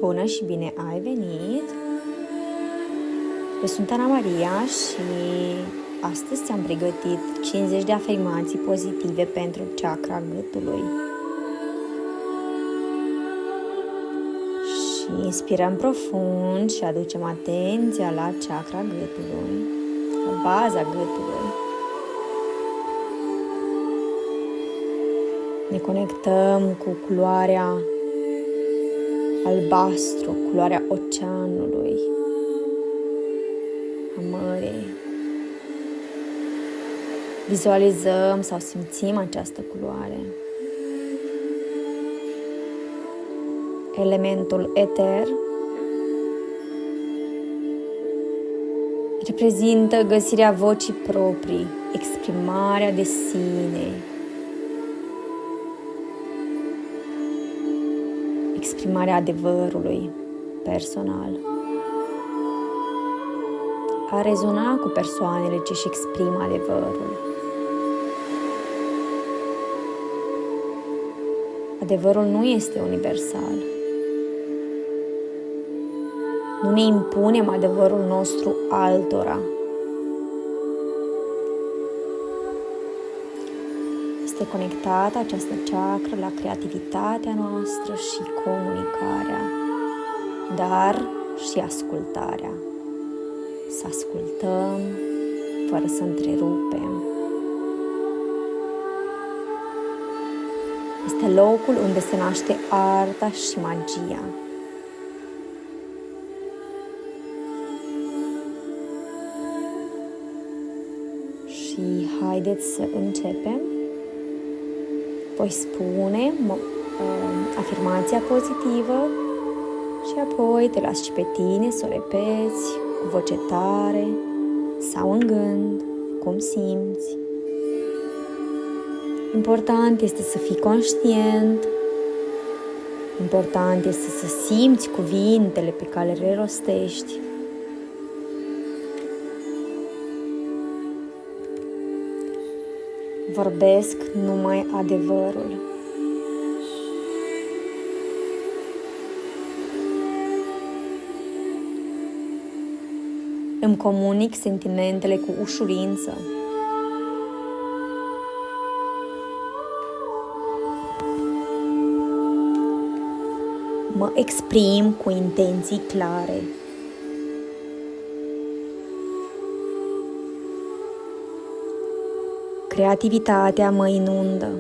Bună și bine ai venit! Eu sunt Ana Maria și astăzi ți-am pregătit 50 de afirmații pozitive pentru chakra gâtului. Și inspirăm profund și aducem atenția la chakra gâtului, la baza gâtului. Ne conectăm cu culoarea albastru, culoarea oceanului, a mării. Vizualizăm sau simțim această culoare. Elementul eter reprezintă găsirea vocii proprii, exprimarea de sine, exprimarea adevărului personal. A rezona cu persoanele ce își exprimă adevărul. Adevărul nu este universal. Nu ne impunem adevărul nostru altora. Este conectată această chakra la creativitatea noastră și comunicarea, dar și ascultarea. Să ascultăm fără să întrerupem. Este locul unde se naște arta și magia. Și haideți să începem. Voi spune afirmația pozitivă și apoi te las și pe tine să o repeți cu voce tare sau în gând, cum simți. Important este să fii conștient, important este să simți cuvintele pe care le rostești. Vorbesc numai adevărul. Îmi comunic sentimentele cu ușurință. Mă exprim cu intenții clare. Creativitatea mă inundă.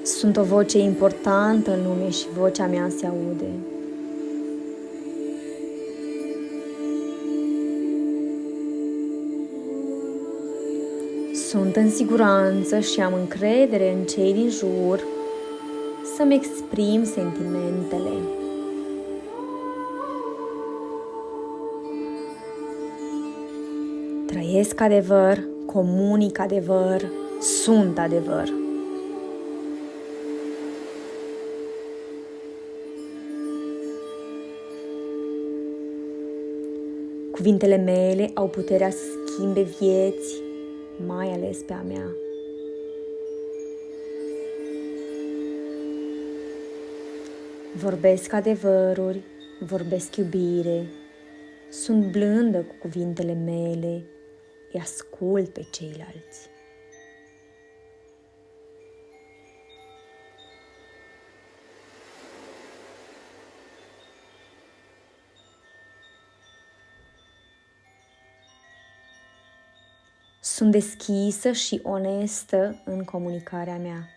Sunt o voce importantă în lume și vocea mea se aude. Sunt în siguranță și am încredere în cei din jur să-mi exprim sentimentele. Trăiesc adevăr, comunic adevăr, sunt adevăr. Cuvintele mele au puterea să schimbe vieți, mai ales pe a mea. Vorbesc adevăruri, vorbesc iubire, sunt blândă cu cuvintele mele, îi ascult pe ceilalți. Sunt deschisă și onestă în comunicarea mea.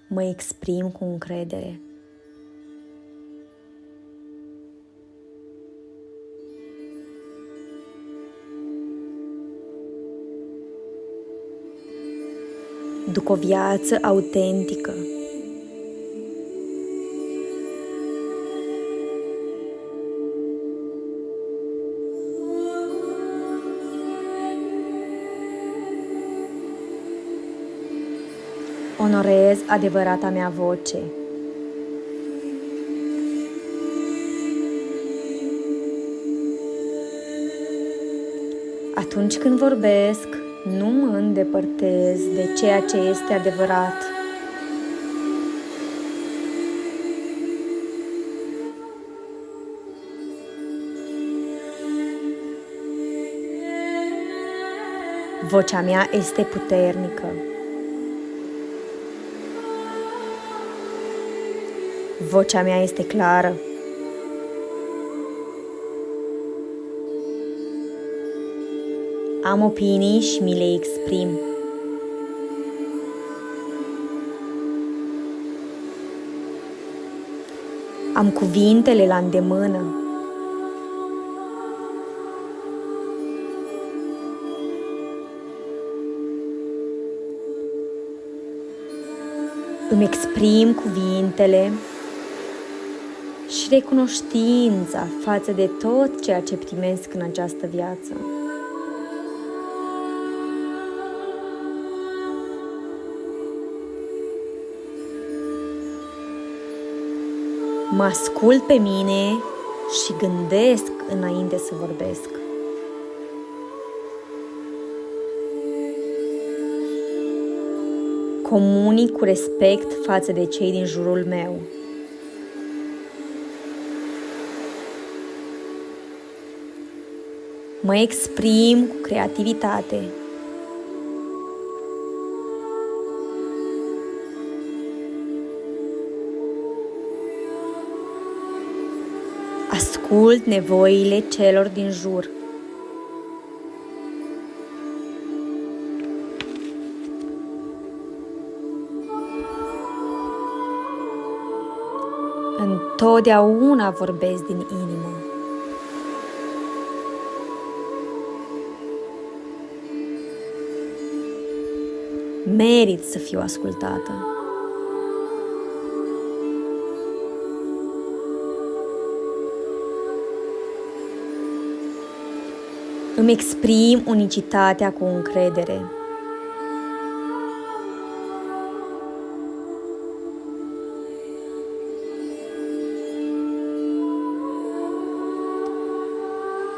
Mă exprim cu încredere. Duc o viață autentică. Onorez adevărata mea voce. Atunci când vorbesc, nu mă îndepărtez de ceea ce este adevărat. Vocea mea este puternică. Vocea mea este clară. Am opinii și mi le exprim. Am cuvintele la îndemână. Îmi exprim cuvintele și recunoștința față de tot ceea ce primesc în această viață. Mă ascult pe mine și gândesc înainte să vorbesc. Comunic cu respect față de cei din jurul meu. Mă exprim cu creativitate. Ascult nevoile celor din jur. Întotdeauna vorbesc din inimă. Merit să fiu ascultată. Îmi exprim unicitatea cu încredere.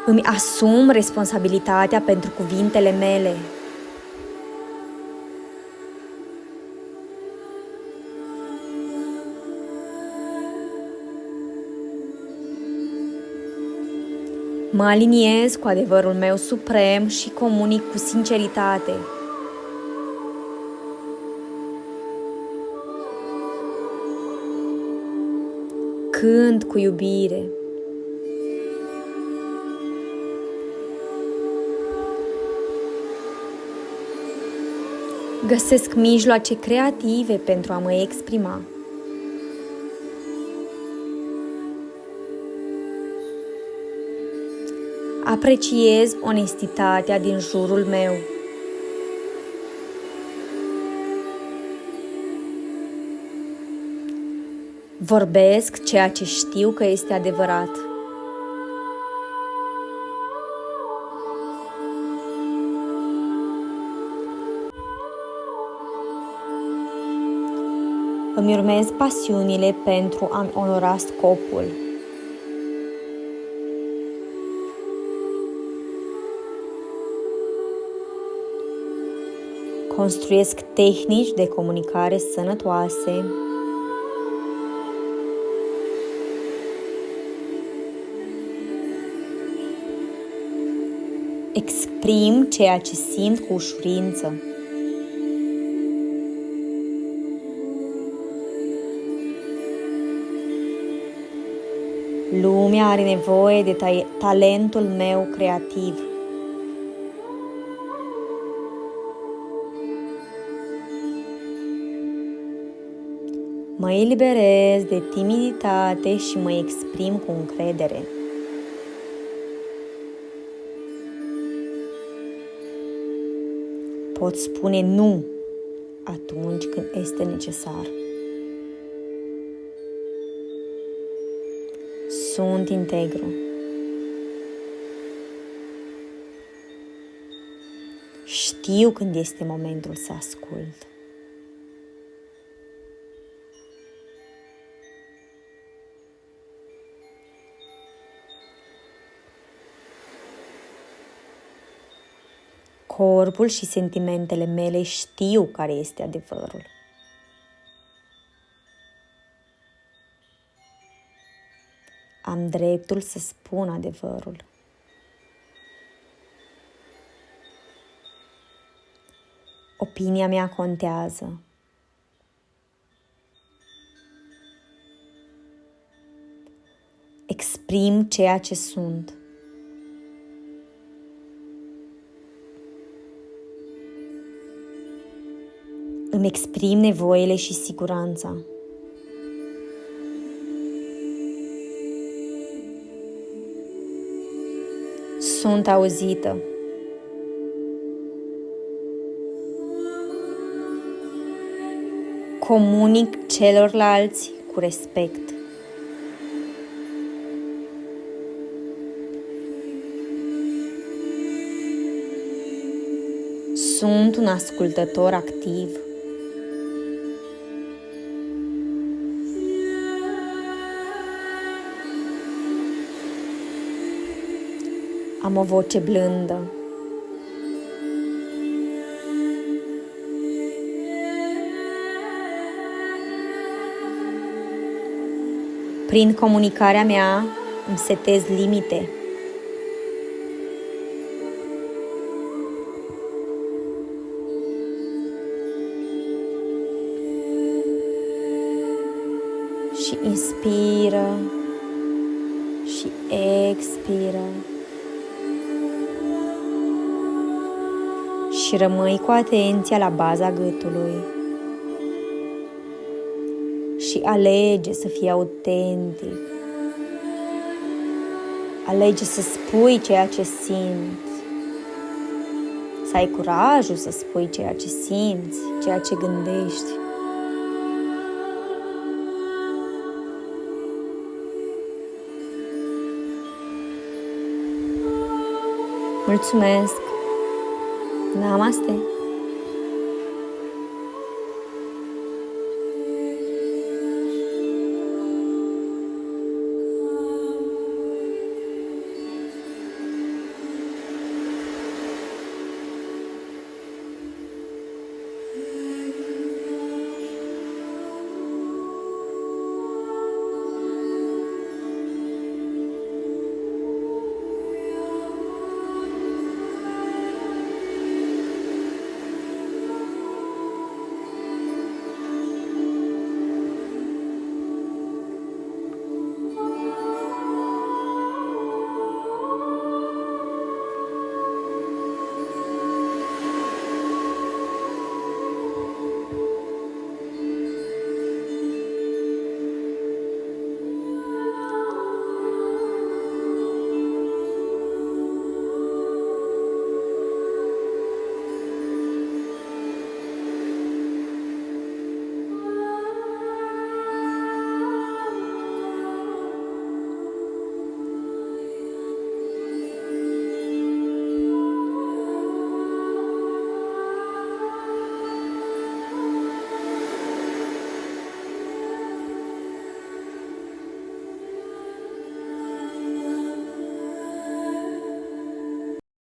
Îmi asum responsabilitatea pentru cuvintele mele. Mă aliniez cu adevărul meu suprem și comunic cu sinceritate. Cânt cu iubire. Găsesc mijloace creative pentru a mă exprima. Apreciez onestitatea din jurul meu. Vorbesc ceea ce știu că este adevărat. Îmi urmez pasiunile pentru a-mi onora scopul. Construiesc tehnici de comunicare sănătoase. Exprim ceea ce simt cu ușurință. Lumea are nevoie de talentul meu creativ. Mă eliberez de timiditate și mă exprim cu încredere. Pot spune nu atunci când este necesar. Sunt integru. Știu când este momentul să ascult. Corpul și sentimentele mele știu care este adevărul. Am dreptul să spun adevărul. Opinia mea contează. Exprim ceea ce sunt. Îmi exprim nevoile și siguranța. Sunt auzită. Comunic celorlalți cu respect. Sunt un ascultător activ. Am o voce blândă. Prin comunicarea mea îmi setez limite. Și inspiră și expiră. Și rămâi cu atenția la baza gâtului. Și alege să fii autentic. Alege să spui ceea ce simți. Să ai curajul să spui ceea ce simți, ceea ce gândești. Mulțumesc! Namaste!